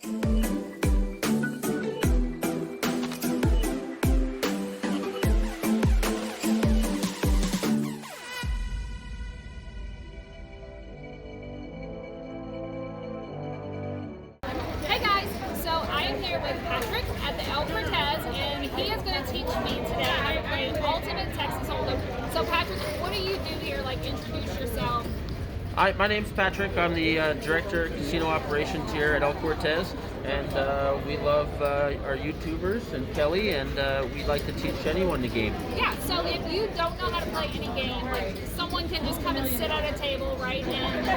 Hey guys, so I am here with Patrick at the Cortez, and he is going to teach me today how to play Ultimate Texas Hold'em. So Patrick, what do you do here? Like, introduce yourself. Hi, my name's Patrick. I'm the Director of Casino Operations here at El Cortez, and we love our YouTubers and Kelly, and we'd like to teach anyone the game. Yeah, so if you don't know how to play any game, like someone can just come and sit at a table, right? And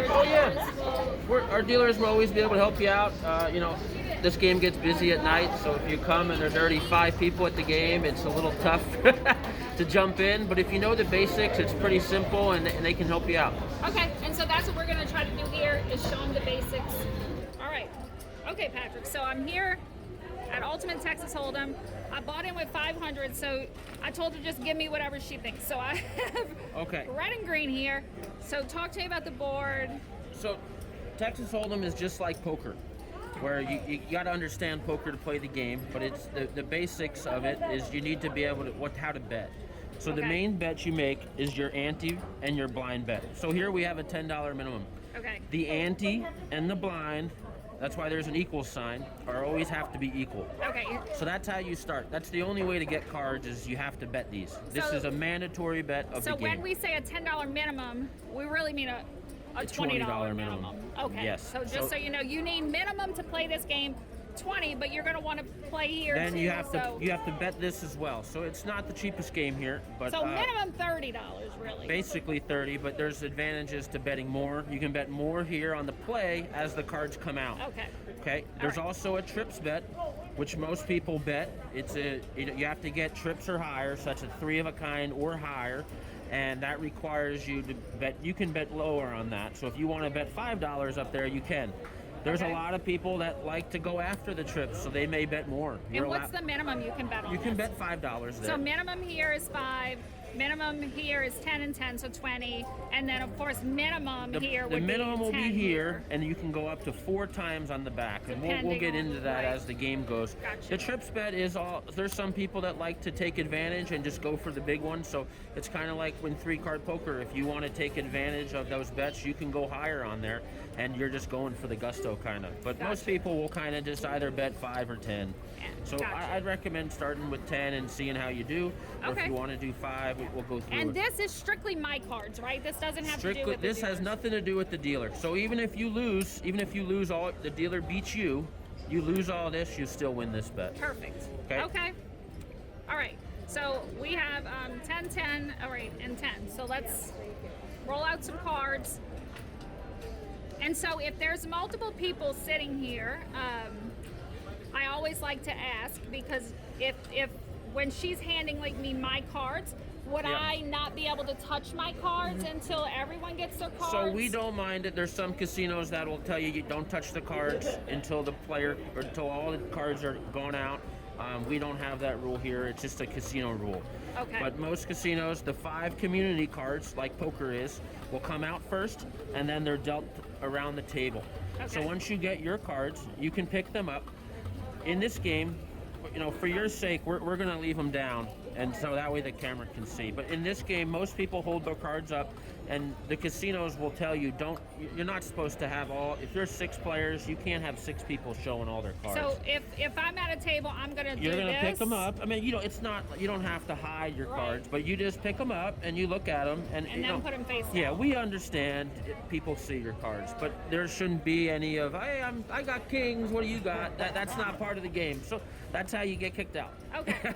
Our dealers will always be able to help you out. This game gets busy at night, so if you come and there's already 5 people at the game, it's a little tough to jump in. But if you know the basics, it's pretty simple, and they can help you out. Okay, and so that's what we're going to try to do here, is show them the basics. All right. Okay, Patrick, so I'm here at Ultimate Texas Hold'em. I bought in with 500, so I told her just give me whatever she thinks. So I have red and green here. So talk to me about the board. So Texas Hold'em is just like poker, where you got to understand poker to play the game, but it's the basics of it is you need to be able to how to bet. So the main bet you make is your ante and your blind bet. So here we have a $10 minimum. Okay. The ante and the blind, that's why there's an equal sign, always have to be equal. Okay. So that's how you start. That's the only way to get cards, is you have to bet these. This is a mandatory bet of the game. So when we say a $10 minimum, we really mean a $20 minimum. Okay. Yes. So so you know, you need minimum to play this game 20, but you're going to want to play here then too. you have to bet this as well. So it's not the cheapest game here, but so minimum $30 really. Basically 30, but there's advantages to betting more. You can bet more here on the play as the cards come out. Okay. There's also a trips bet, which most people bet. It's you have to get trips or higher, such as 3 of a kind or higher. And that requires you to bet. You can bet lower on that. So if you want to bet $5 up there, you can. There's a lot of people that like to go after the trips, so they may bet more. And what's the minimum you can bet on? You can bet $5 there. So minimum here is 5. Minimum here is 10 and 10, so 20. And then, of course, minimum here would be 10. The minimum will be here, and you can go up to 4 times on the back. And we'll get into that as the game goes. Gotcha. The trips bet is there's some people that like to take advantage and just go for the big one. So it's kind of like when 3-card poker. If you want to take advantage of those bets, you can go higher on there, and you're just going for the gusto kind of. But most people will kind of just either bet 5 or 10. So I'd recommend starting with 10 and seeing how you do. Or if you want to do 5, we'll go through And this is strictly my cards, right? This doesn't have to do with the This has nothing to do with the dealer. So even if you lose all, the dealer beats you, you lose all this, you still win this bet. Perfect. Okay. All right. So we have 10, 10, all right, and 10. So let's roll out some cards. And so if there's multiple people sitting here, I always like to ask, because if when she's handing me my cards, would I not be able to touch my cards until everyone gets their cards? So we don't mind it. There's some casinos that will tell you don't touch the cards until until all the cards are gone out. We don't have that rule here. It's just a casino rule. Okay. But most casinos, the 5 community cards, like poker is, will come out first, and then they're dealt around the table. So once you get your cards, you can pick them up. In this game, for your sake, we're going to leave them down, and so that way the camera can see. But in this game, most people hold their cards up, and the casinos will tell you you're not supposed to have if you're 6 players, you can't have 6 people showing all their cards. So if I'm at a table, I'm going to do this. You're going to pick them up. I mean, it's not, you don't have to hide your cards, but you just pick them up and you look at them and then put them face down. Yeah, we understand people see your cards, but there shouldn't be any of, hey, I got kings, what do you got? That's not part of the game. So that's how you get kicked out. Okay.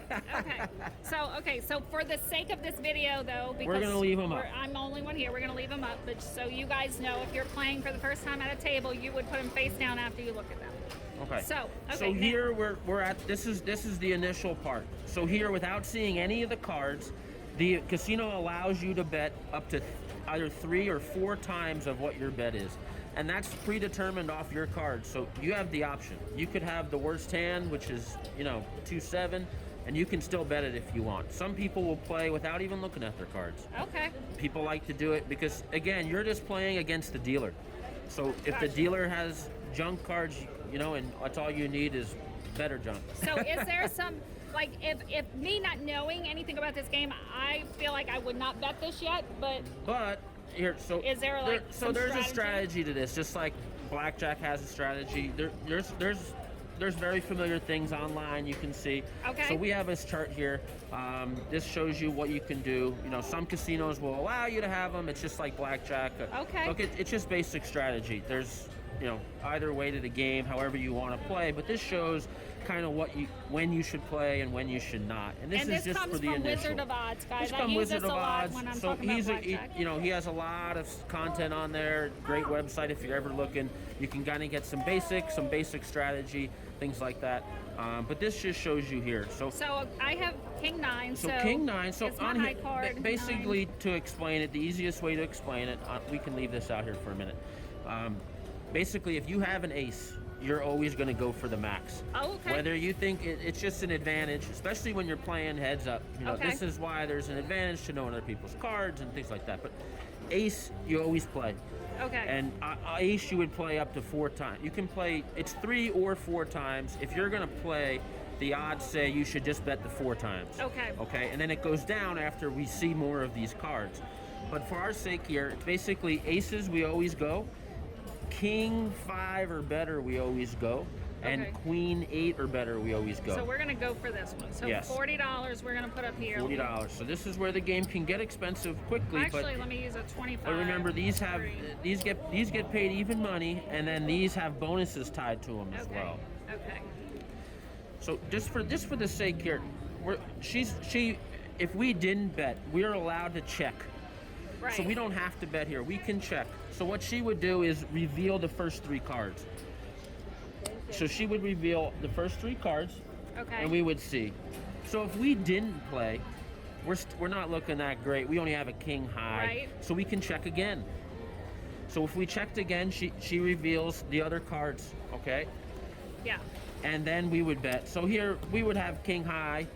So for the sake of this video, though, because we're going to leave them up. I'm the only one here, we're going to leave them up. But so you guys know, if you're playing for the first time at a table, you would put them face down after you look at them. Okay. So here we're at this is the initial part. So here, without seeing any of the cards, the casino allows you to bet up to either 3 or 4 times of what your bet is. And that's predetermined off your card. So you have the option. You could have the worst hand, which is, 2-7, and you can still bet it if you want. Some people will play without even looking at their cards. Okay. People like to do it because, again, you're just playing against the dealer. So if the dealer has junk cards, you know, and that's all you need is better junk. So is there some, like, if me not knowing anything about this game, I feel like I would not bet this yet, But here, so is there like there's a strategy to this, just like Blackjack has a strategy. There's very familiar things online you can see. Okay. So we have this chart here. This shows you what you can do. You know, some casinos will allow you to have them. It's just like Blackjack. Okay. Look, it's just basic strategy. There's, you know, either way to the game, however you want to play. But this shows kind of when you should play and when you should not. And this is just for the initial. Wizard of Odds, guys. This comes Wizard of Odds. When I'm so talking about Blackjack. you know, he has a lot of content on there. Great website if you're ever looking. You can kind of get some basic strategy, things like that. But this just shows you here. So I have King 9. So King 9. So it's my on high here, card, basically 9. to explain it, the easiest way to explain it, we can leave this out here for a minute. Basically, if you have an ace, you're always going to go for the max. Oh, okay. Whether you think it's just an advantage, especially when you're playing heads up. You know, Okay. this is why there's an advantage to knowing other people's cards and things like that. But ace, you always play. Okay. And ace, you would play up to 4 times. You can play, it's 3 or 4 times. If you're going to play, the odds say you should just bet the 4 times. Okay. Okay, and then it goes down after we see more of these cards. But for our sake here, it's basically aces, we always go. King 5 or better, we always go. And Okay. Queen 8 or better, we always go. So we're gonna go for this one. So Yes. $40 we're gonna put up here. $40. So this is where the game can get expensive quickly. Actually, let me use a 25. But remember, these get paid even money, and then these have bonuses tied to them as Okay. well. Okay. So just for the sake here, if we didn't bet, we're allowed to check. Right. So we don't have to bet here. We can check. So what she would do is reveal the first 3 cards. So she would reveal the first 3 cards, Okay. and we would see. So if we didn't play, we're not looking that great. We only have a king high, Right. so we can check again. So if we checked again, she reveals the other cards, okay? Yeah. And then we would bet. So here we would have king high.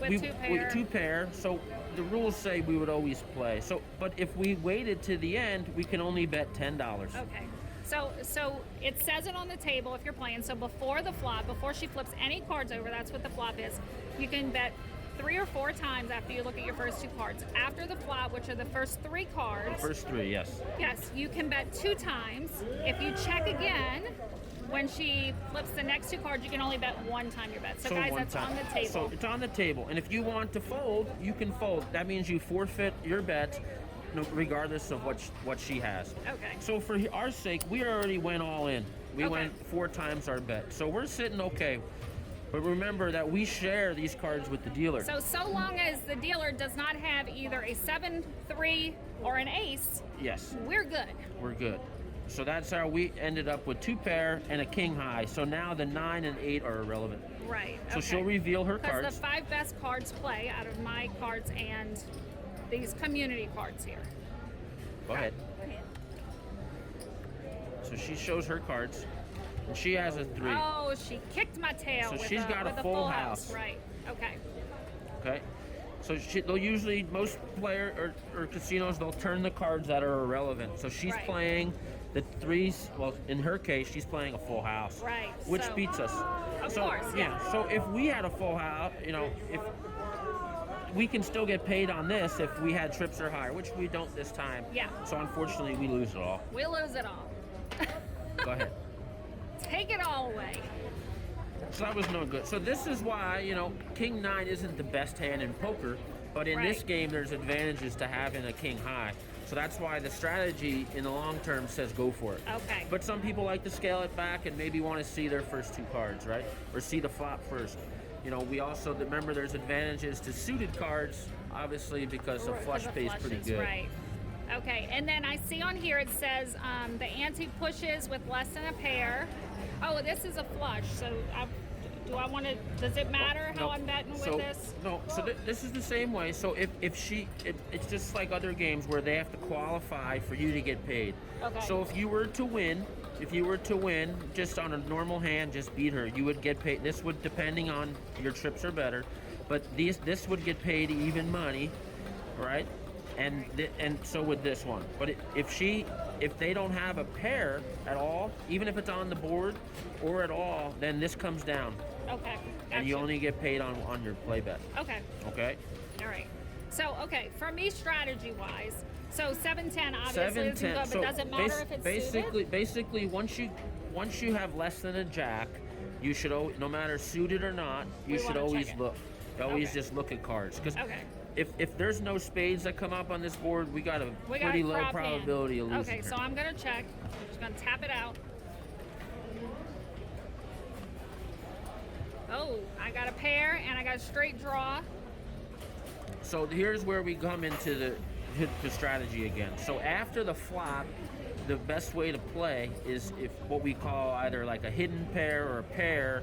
With 2 pair. With 2 pair. So the rules say we would always play. So, but if we waited to the end, we can only bet $10. Okay. So it says it on the table if you're playing. So before the flop, before she flips any cards over, that's what the flop is. You can bet 3 or 4 times after you look at your first 2 cards. After the flop, which are the first 3 cards. First 3, yes. Yes, you can bet 2 times. If you check again, when she flips the next 2 cards, you can only bet 1 time your bet. So guys, one that's time. on the table. So it's on the table. And if you want to fold, you can fold. That means you forfeit your bet, regardless of what she has. Okay. So for our sake, we already went all in. We Okay. went 4 times our bet. So we're sitting okay. But remember that we share these cards with the dealer. So long as the dealer does not have either a 7, 3, or an ace, Yes, we're good. we're good. So that's how we ended up with 2 pair and a king high. So now the 9 and 8 are irrelevant. Right. So okay. she'll reveal her Because cards. the 5 best cards play out of my cards and these community cards here. Go ahead. So she shows her cards, and she has a 3. Oh, she kicked my tail. So with she's got with a full house. Right. Okay. Okay. So they'll usually, most or casinos, they'll turn the cards that are irrelevant. So she's Right. playing the 3s. Well, in her case, she's playing a full house. Right, Which so- beats us. Of So, course, yeah. So if we had a full house, if we can still get paid on this if we had trips or higher, which we don't this time. Yeah. So unfortunately, we lose it all. We lose it all. Go ahead. Take it all away. So that was no good. So this is why, King 9 isn't the best hand in poker, but in this Right. game, there's advantages to having a king high. So that's why the strategy in the long term says go for it. Okay. But some people like to scale it back and maybe want to see their first 2 cards, right? Or see the flop first. We also remember there's advantages to suited cards, obviously, because the flush The pays pretty flushes, good. Right. Okay, and then I see on here it says the ante pushes with less than a pair. Oh, this is a flush. So does it matter how No. I'm betting with So- this? No, so this is the same way. So it's just like other games where they have to qualify for you to get paid. Okay. So if you were to win, just on a normal hand, just beat her, you would get paid. This would, depending on your trips are better, but this would get paid even money, right? and so with this one. But if they don't have a pair at all, even if it's on the board or at all, then this comes down. Okay. And you only get paid on your play bet. Okay. Okay. All right. So for me, strategy wise, so 7-10 obviously isn't good, but does it matter if it's suited? Basically, once you have less than a jack, you should no matter suited or not, you should always look. Always just look at cards, because if there's no spades that come up on this board, we got a pretty low probability of losing. Okay, so I'm gonna check. I'm just gonna tap it out. Oh, I got a pair and I got a straight draw. So here's where we come into the strategy again. So after the flop, the best way to play is if what we call either like a hidden pair or a pair,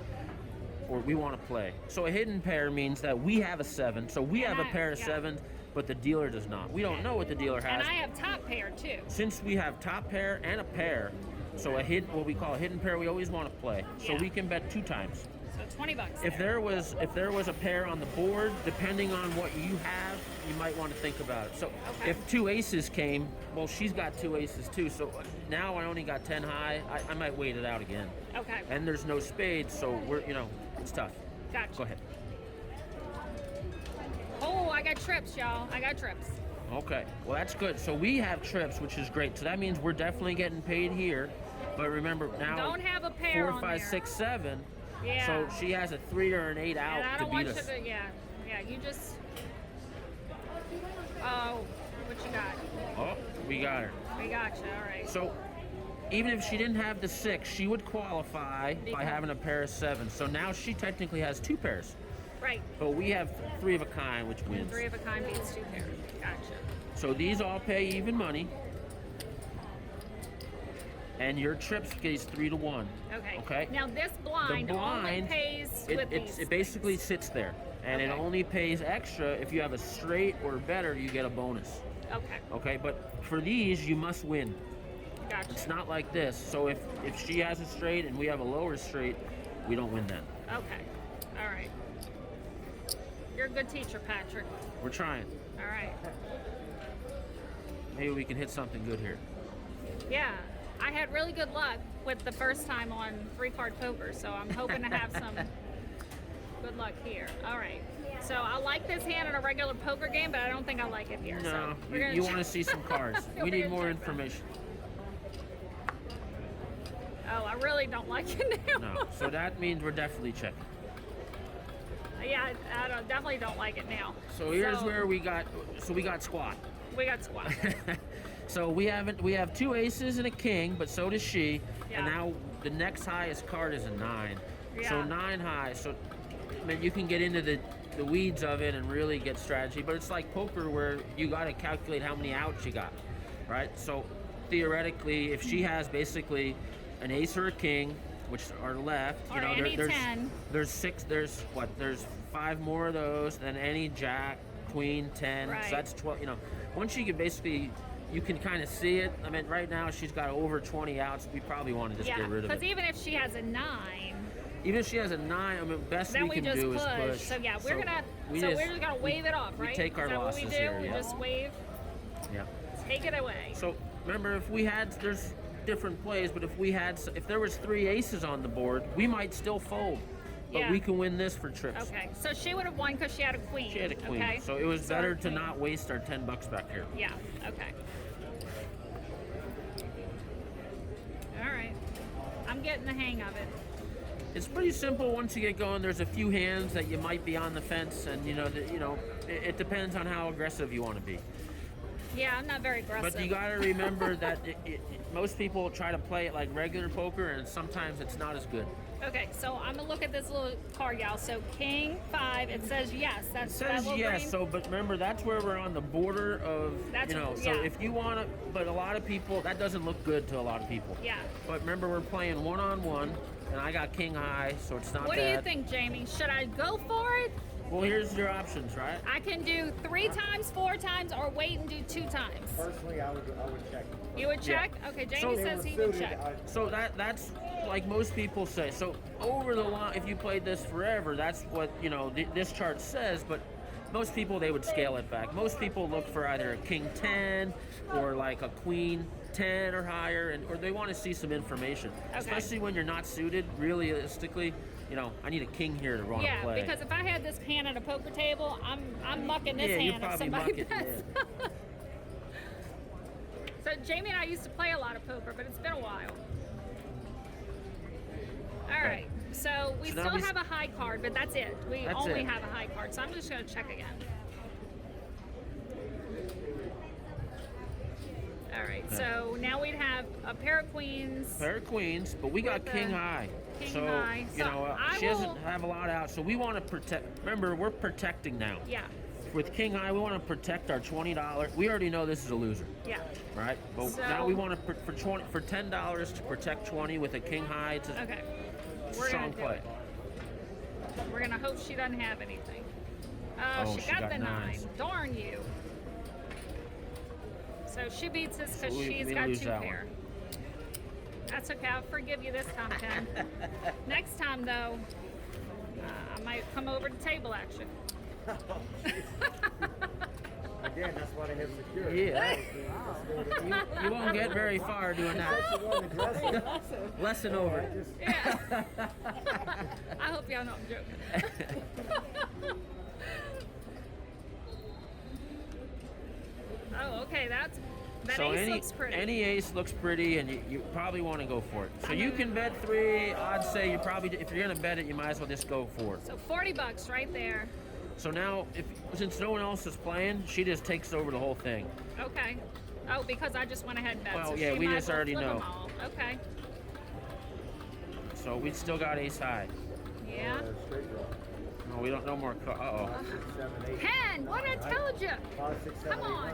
or we want to play. So a hidden pair means that we have a 7, so we have a pair of 7s, but the dealer does not. We don't know what the dealer has. And I have top pair too. Since we have top pair and a pair, so what we call a hidden pair, we always want to play. So we can bet 2 times. So $20. If there was a pair on the board, depending on what you have, you might want to think about it. So if 2 aces came, well, she's got 2 aces too. So now I only got 10 high. I might wait it out again. Okay. And there's no spades, so it's tough. Gotcha. Go ahead. Oh, I got trips, y'all. I got trips. Okay. Well, that's good. So we have trips, which is great. So that means we're definitely getting paid here. But remember now, don't have a pair 4, 5, there. 6, 7. Yeah. So she has a 3 or an 8 out and I to don't beat want us. you to, yeah, you just. Oh, what you got? Oh, we got her. We got you. All right. So even if she didn't have the 6, she would qualify by having a pair of 7. So now she technically has 2 pairs. Right. But we have 3 of a kind, which wins. 3 of a kind beats 2 pairs. Gotcha. So these all pay even money. And your trips pays 3 to 1. Okay. Okay. Now this blind, only pays with these. It basically sits there, and it only pays extra if you have a straight or better. You get a bonus. Okay. Okay, but for these you must win. Gotcha. It's not like this. So if she has a straight and we have a lower straight, we don't win then. Okay. All right. You're a good teacher, Patrick. We're trying. All right. Maybe we can hit something good here. Yeah. I had really good luck with the first time on 3-card poker, so I'm hoping to have some good luck here. All right. So I like this hand in a regular poker game, but I don't think I like it here. No, so you want to see some cards. We need more information. Oh, I really don't like it now. No, so that means we're definitely checking. Yeah, I definitely don't like it now. So here's where we got squat. We got squat. So we have 2 aces and a king, but so does she. Yeah. And now the next highest card is a 9. Yeah. So 9 high. So I mean, you can get into the weeds of it and really get strategy, but it's like poker where you got to calculate how many outs you got, right? So theoretically, if she has basically an ace or a king, which are left, or any 10. There's 5 more of those than any jack, queen, 10. Right. So that's 12. Once you can basically. You can kind of see it. I mean, right now she's got over 20 outs. We probably want to just get rid of it. Because even if she has a 9, even if she has a 9, I mean, best then we can do is push. So yeah, we're just gonna wave it off, right? We take our is that losses what we do? here. We just wave. Yeah. Take it away. So remember, there's different plays, but if there was 3 aces on the board, we might still fold. But we can win this for trips. Okay, so she would have won because she had a queen. She had a queen. Okay? So it was better to not waste our $10 back here. Yeah, okay. All right. I'm getting the hang of it. It's pretty simple once you get going. There's a few hands that you might be on the fence, and it depends on how aggressive you want to be. Yeah, I'm not very aggressive. But you got to remember that most people try to play it like regular poker, and sometimes it's not as good. Okay, so I'm gonna look at this little card, y'all. So King 5, it says yes. It says yes. Green. So, but remember, that's where we're on the border of, So if you want to, but a lot of people, that doesn't look good to a lot of people. Yeah. But remember, we're playing 1-on-1, and I got King high, so it's not bad. What do you think, Jamie? Should I go for it? Well, here's your options, right? I can do 3 times, 4 times, or wait and do 2 times. Personally, I would check. You would check? Yeah. Okay, Jamie says he would check. So that's like most people say. So over the line, if you played this forever, that's what this chart says. But most people, they would scale it back. Most people look for either a king 10 or like a queen 10 or higher, or they want to see some information. Okay. Especially when you're not suited, realistically, I need a king here to run a play. Yeah, because if I had this hand at a poker table, I'm mucking this Yeah, you'd hand if probably somebody muck it, bets. So Jamie and I used to play a lot of poker, but it's been a while. All right, so we So now still we- have a high card, but that's it. We That's only it. have a high card, so I'm just going to check again. All right, so now we'd have a pair of queens. Pair of queens, but we got With king a high. king so, high. you So know, I she will- doesn't have a lot out, so we want to protect. Remember, we're protecting now. Yeah, With king high, we want to protect our $20. We already know this is a loser, yeah. right? But So- now we want to for $10 to protect 20 with a king high. It's a Okay, strong gonna do play. it. We're going to hope she doesn't have anything. Oh, she got the nines. 9. Darn you. So she beats us because So we she's got lose 2 that pair. That's okay. I'll forgive you this time, Ken. Next time, though, I might come over to table action. Again, that's why they have security. Yeah. You won't get very far doing that. Lesson over. Yeah. I hope y'all know I'm joking. Oh, okay. That So ace looks pretty. any ace looks pretty, and you probably want to go for it. So you can bet 3. I'd say you probably, if you're gonna bet it, you might as well just go for it. So $40 right there. So now, since no one else is playing, she just takes over the whole thing. Okay. Oh, because I just went ahead and bet. Well, so yeah, she we might just as well already flip 'em know. all. Okay. So we still got ace high. Yeah. Straight draw. No, we don't know more. Uh-oh. 5, 6, 7, 8. Ken, what I told you? 5, 6, 7, Come 8, on. 9.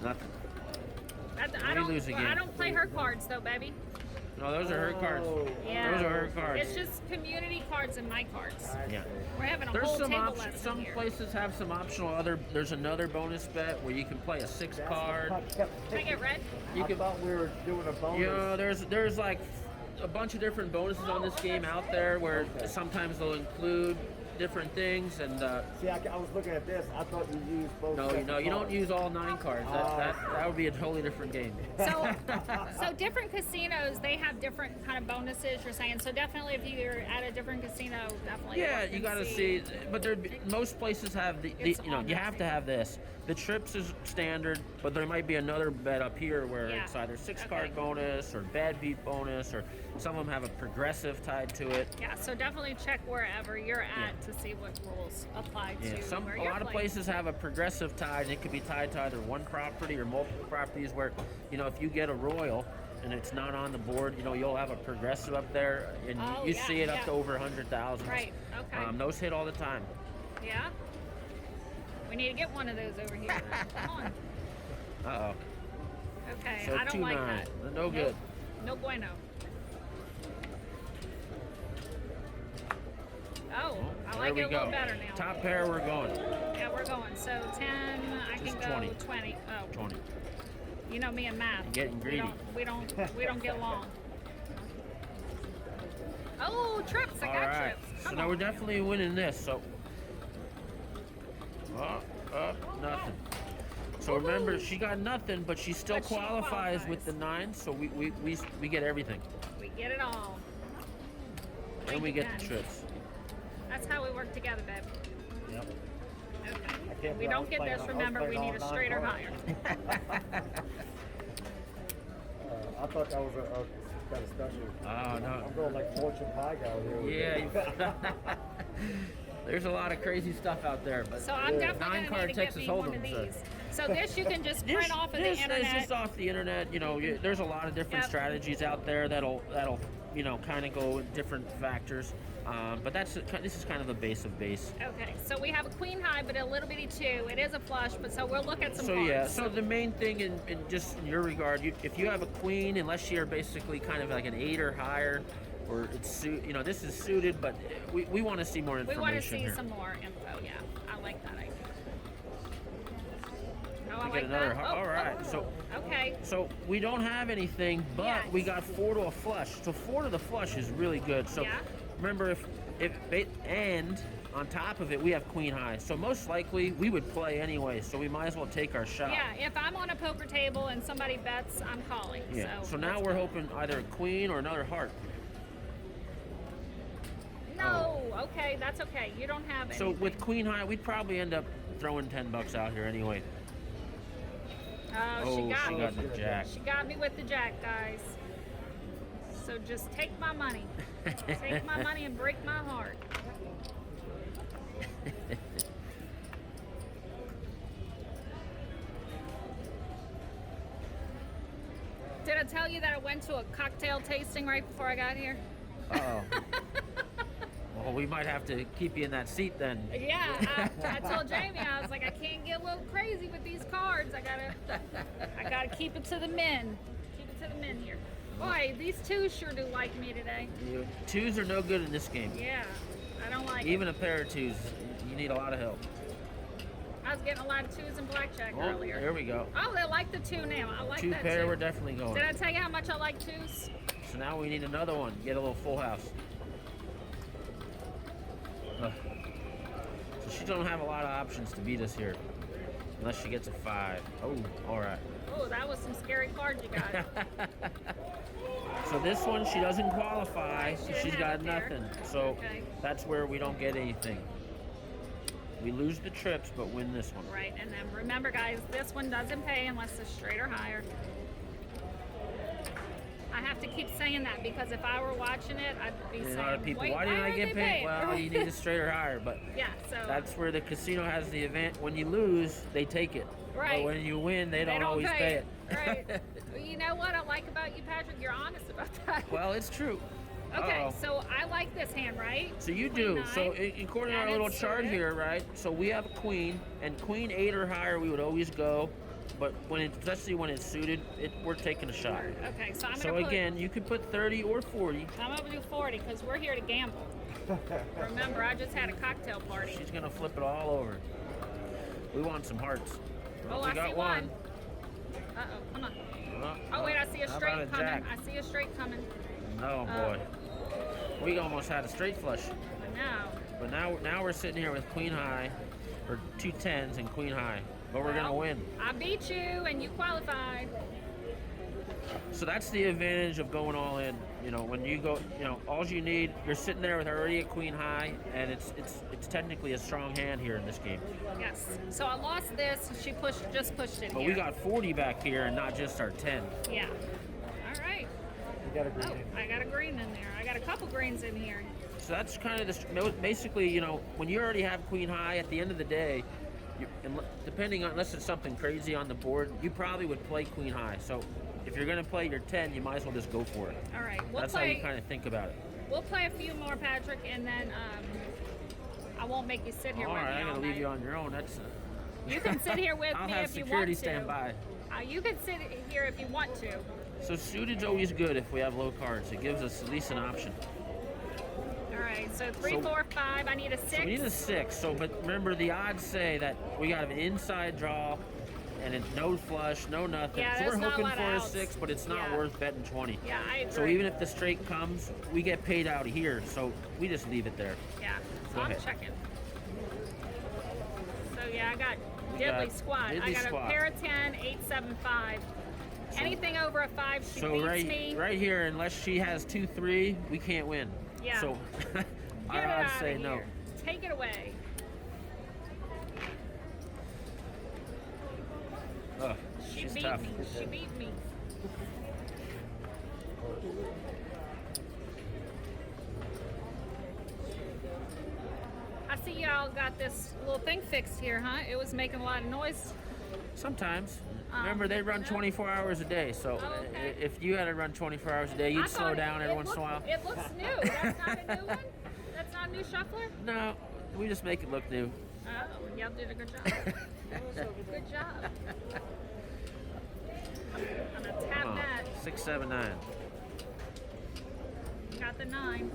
Nothing. I We lose again. don't play her cards though, baby. No, those are her cards. Oh, Yeah. Those are her cards. It's just community cards and my cards. Yeah. We're having a There's whole some table options. lesson Some here. places have some optional There's another bonus bet where you can play a 6 that's card. what I kept Can I get red? You I can. thought we were doing a bonus. You know, there's like a bunch of different bonuses on this game out there where sometimes they'll include different things, and See, I was looking at this. I thought you used both. no, sets of you don't cards. use all 9 cards. That would be a totally different game. So different casinos, they have different kind of bonuses. You're saying so definitely if you're at a different casino, definitely. Yeah, look you and got to see, but most places have the It's you know on you that have to thing. have this. The trips is standard, but there might be another bet up here where Yeah. it's either 6 Okay. card bonus or bad beat bonus, or some of them have a progressive tied to it. Yeah, so definitely check wherever you're at to see what rules apply Yeah, to where a you're lot of playing. places have a progressive tied. It could be tied to either one property or multiple properties. Where if you get a royal and it's not on the board, you'll have a progressive up there, and Oh, you yeah, see it up yeah. to over 100,000. Right, okay. Those hit all the time. Yeah. We need to get one of those over here. Come on. Uh oh. Okay, So I don't like 2-9. that. No Nope. good. No bueno. Oh, I like There it we a little go. better now. Top pair, we're going. Yeah, we're going. So 10, I can Just go 20. 20. Oh, 20. you know me and math. You're getting greedy. We don't get along. Oh, trips! I All got right. trips. So Come now on. we're definitely winning this. So. Nothing. So remember, she got nothing, but she still But she qualifies with the 9. So we get everything, We get it all. and Thank we you, get the Ken. trips. That's how we work together, babe. Yep. Okay. can't If we do- I don't was get playing this, on- I was remember we playing need a all straight or 9 higher. I thought that was a kind of special. Oh no. I'm going like fortune pie guy over here. with Yeah. There's a lot of crazy stuff out there, but So I'm definitely 9 going card to need to get Texas me one of Hold'em. these. So this you can just print off of the This is internet. just off the internet. There's a lot of different Yep. strategies out there that'll kind of go with different factors. But this is kind of the base of base. Okay, so we have a queen high, but a little bitty 2. It is a flush, but so we'll look at some So cards. yeah, so the main thing in just in your regard, if you have a queen, unless you're basically kind of like an 8 or higher, or this is suited, but we want to see more we information want to see here. some more info. Yeah, I like that idea. Oh, I We like get another. that. All right, so. Okay. So we don't have anything, but Yes. we got 4 to a flush. So 4 to the flush is really good. So Yeah. remember and on top of it we have queen high. So most likely we would play anyway. So we might as well take our shot. Yeah, if I'm on a poker table and somebody bets, I'm calling. Yeah. So now let's we're go. hoping either a queen or another heart. No, okay, that's okay. You don't have So anything. with queen high, we'd probably end up throwing $10 out here anyway. Oh, she got she me. got the jack. She got me with the jack, guys. So just take my money. Take my money and break my heart. Did I tell you that I went to a cocktail tasting right before I got here? Uh-oh. Well, we might have to keep you in that seat then. Yeah, I told Jamie, I was like, I can't get a little crazy with these cards. I gotta keep it to the men. Keep it to the men here. Boy, these twos sure do like me today. Twos are no good in this game. Yeah, I don't like Even it. a pair of twos, you need a lot of help. I was getting a lot of twos in blackjack Oh, earlier. there we go. Oh, they like the two now. I like Two that pair, too. we're definitely going. Did I tell you how much I like twos? So now we need another one. Get a little full house. So she don't have a lot of options to beat us here. Unless she gets a 5. Oh, all right. Oh, that was some scary cards you got. So this one, she doesn't qualify. She So didn't she's have got it there. nothing. So Okay. that's where we don't get anything. We lose the trips, but win this one. Right, and then remember, guys, this one doesn't pay unless it's straight or higher. I have to keep saying that because if I were watching it, I'd be And saying, a lot of people, wait, why didn't I aren't get they paid? paying? Well, you need a straight or higher, but Yeah, so that's where the casino has the event. When you lose, they take it. Right. But when you win, they they don't always pay it. Right. Well, you know what I like about you, Patrick? You're honest about that. Well, it's true. Okay, Uh-oh. so I like this hand, right? So you Queen do. So nine, according to our and little it's chart suited. here, right? So we have a queen, and queen 8 or higher, we would always go. But especially when it's suited, we're taking a shot. Okay, so I'm So gonna put, again, you could put 30 or 40. I'm gonna do 40 because we're here to gamble. Remember, I just had a cocktail party. She's gonna flip it all over. We want some hearts. Oh, we I got see one. Uh-oh, come on. Oh, wait, I see a How straight about a coming. jack? I see a straight coming. No, boy. We almost had a straight flush. I know. But now we're sitting here with queen high, or 2 10s and queen high. But we're gonna Well, win. I beat you and you qualified. So that's the advantage of going all in. You know, when you go, all you need, you're sitting there with already a queen high, and it's technically a strong hand here in this game. Yes. So I lost this. She just pushed it But here. we got 40 back here, and not just our 10. Yeah. All right. You got a green Oh, in. I got a green in there. I got a couple greens in here. So that's kind of basically, when you already have queen high, at the end of the day, depending on, unless it's something crazy on the board, you probably would play queen high. So if you're going to play your 10, you might as well just go for it. All right. We'll That's how you kind of think about it. We'll play a few more, Patrick, and then I won't make you sit here All with right, me I'm all going to leave night. you on your own. That's. You can sit here with I'll me have if you security want to. stand by. You can sit here if you want to. So suited's always good if we have low cards. It gives us at least an option. All right. So 3, So- 4, 5. I need a 6. So we need a 6. So, but remember, the odds say that we got an inside draw, and it's no flush, no nothing. Yeah, so we're that's not a hoping lot for of a outs. 6, but it's not Yeah. worth betting 20. Yeah, I agree. So even if the straight comes, we get paid out of here. So we just leave it there. Yeah. So Go I'm ahead. checking. So yeah, I got You diddly got squad. I diddly got squad. a pair of 10, 8, 7, 5. Anything over a 5, she So beats me. right here, unless she has 2, 3, we can't win. Yeah. So Get our it odds out say of no. here. Take it away. Ugh, She she's beat tough. me. She beat me. I see y'all got this little thing fixed here, huh? It was making a lot of noise. Sometimes. Remember, they run no. 24 hours a day. So Oh, okay. if you had to run 24 hours a day, I you'd thought slow down every once in a while. It looks new. That's not a new one? That's not a new shuffler? No, we just make it look new. Oh, y'all did a good job. Good job. I'm gonna tap Come on. that. 6, 7, 9. Got the 9.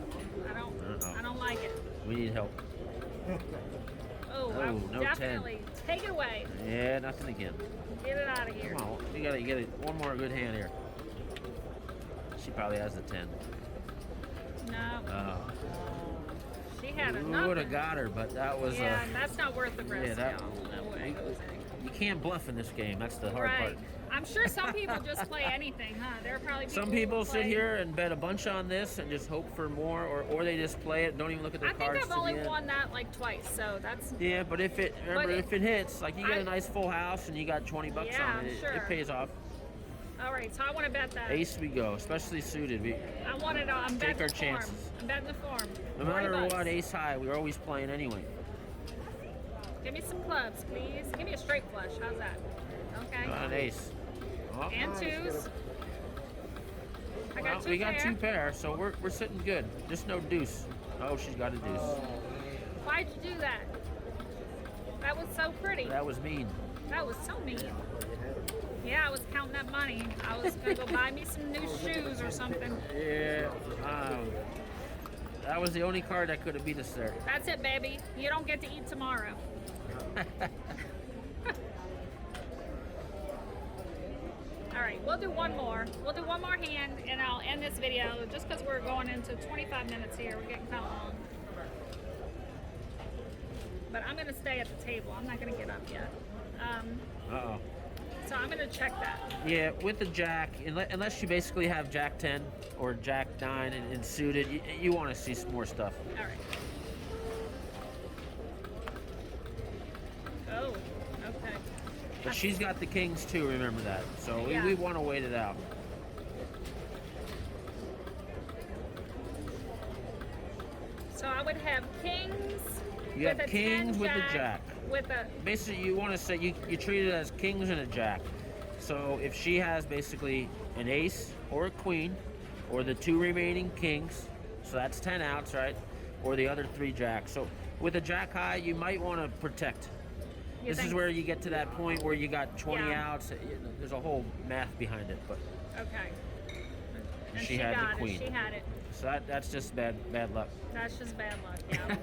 I don't like it. We need help. Oh, Oh, I no definitely. Take it away. Yeah, nothing again. Get it out of here. Come on, you gotta get it. One more good hand here. She probably has the 10. No. had We enough. would have got her, but that was Yeah, that's not worth the risk. yeah, that- y'all. No way. you can't bluff in this game. That's the hard Right. part. I'm sure some people just play anything, huh? There are probably Some who people play- sit here and bet a bunch on this and just hope for more, or they just play it, don't even look at their I think cards. I've to only the end. won that like twice, so that's Yeah, but if it if it hits, like you get I- a nice full house and you got 20 bucks Yeah, on I'm it, sure. it pays off. all right. So I want to bet that. Ace we go, especially suited. I want it. I'm betting our the form. chances. I'm betting the form. No 40 matter bucks. what, ace high, we're always playing anyway. Give me some clubs, please. Give me a straight flush. How's that? Okay. Not an ace. Oh, And twos. I well, got two we got pair. two pair, so we're sitting good. Just no deuce. Oh, she's got a deuce. Why'd you do that? That was so pretty. That was mean. That was so mean. Yeah, I was counting that money. I was gonna go buy me some new shoes or something. Yeah. That was the only card that could have beat us there. That's it, baby. You don't get to eat tomorrow. All right, we'll do one more. We'll do one more hand, and I'll end this video just because we're going into 25 minutes here. We're getting kind of long. But I'm going to stay at the table. I'm not going to get up yet. Uh-oh. So I'm going to check that. Yeah, with the jack, unless you basically have jack 10 or jack 9 and suited, you want to see some more stuff. All right. Oh, okay. But she's got the kings too, remember that. So Yeah. we want to wait it out. So I would have kings. You with have a kings 10 with the jack. With a Basically, you want to say you treat it as kings and a jack. So if she has basically an ace or a queen, or the two remaining kings, so that's 10 outs, right? Or the other 3 jacks. So with a jack high, you might want to protect. You This is think- where you get to that point where you got 20 Yeah. outs. There's a whole math behind it, but okay. And She had the got queen. it. She had it. so that's just bad luck. That's just bad luck. Yeah.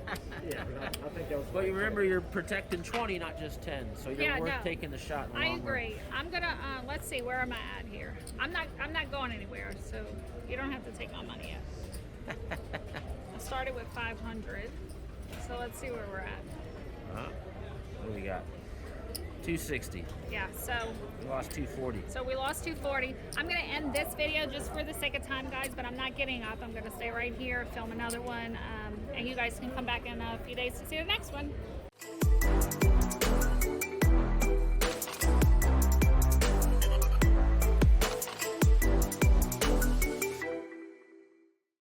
Yeah, but I think that was. But you remember, you're protecting 20, not just 10. So you're Yeah, worth no. taking the shot. In the I long run. agree. I'm gonna let's see, where am I at here? I'm not going anywhere, so you don't have to take my money yet. I started with 500, so let's see where we're at. What do we got? 260. Yeah, so We lost 240. we lost 240. I'm gonna end this video just for the sake of time, guys, but I'm not getting up. I'm gonna stay right here, film another one, and you guys can come back in a few days to see the next one.